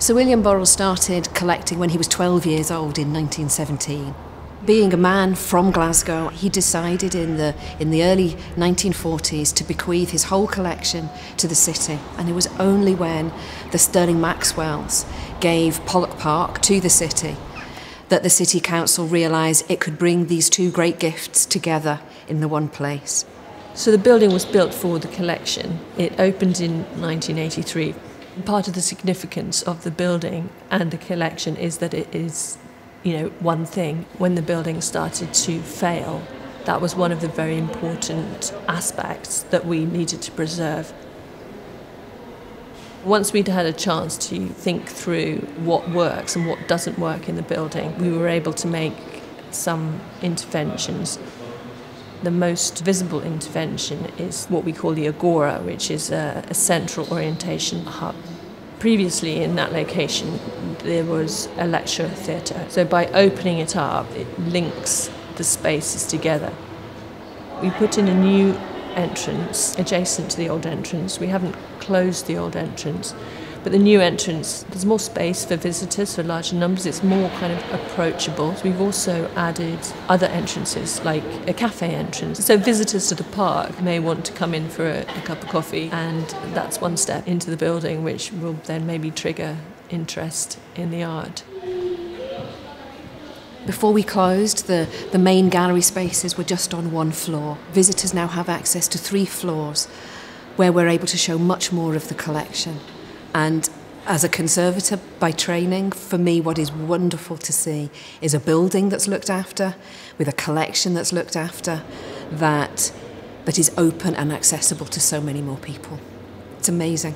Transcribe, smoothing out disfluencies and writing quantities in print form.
Sir William Burrell started collecting when he was 12 years old in 1917. Being a man from Glasgow, he decided in the early 1940s to bequeath his whole collection to the city. And it was only when the Sterling Maxwells gave Pollock Park to the city that the City Council realised it could bring these two great gifts together in the one place. So the building was built for the collection. It opened in 1983. Part of the significance of the building and the collection is that it is, one thing. When the building started to fail, that was one of the very important aspects that we needed to preserve. Once we'd had a chance to think through what works and what doesn't work in the building, we were able to make some interventions. The most visible intervention is what we call the Agora, which is a central orientation hub. Previously in that location there was a lecture theatre, so by opening it up it links the spaces together. We put in a new entrance adjacent to the old entrance. We haven't closed the old entrance, but the new entrance, there's more space for visitors, for larger numbers. It's more kind of approachable. We've also added other entrances, like a cafe entrance. So visitors to the park may want to come in for a cup of coffee, and that's one step into the building, which will then maybe trigger interest in the art. Before we closed, the main gallery spaces were just on one floor. Visitors now have access to 3 floors, where we're able to show much more of the collection. And as a conservator by training, for me what is wonderful to see is a building that's looked after, with a collection that's looked after, that is open and accessible to so many more people. It's amazing.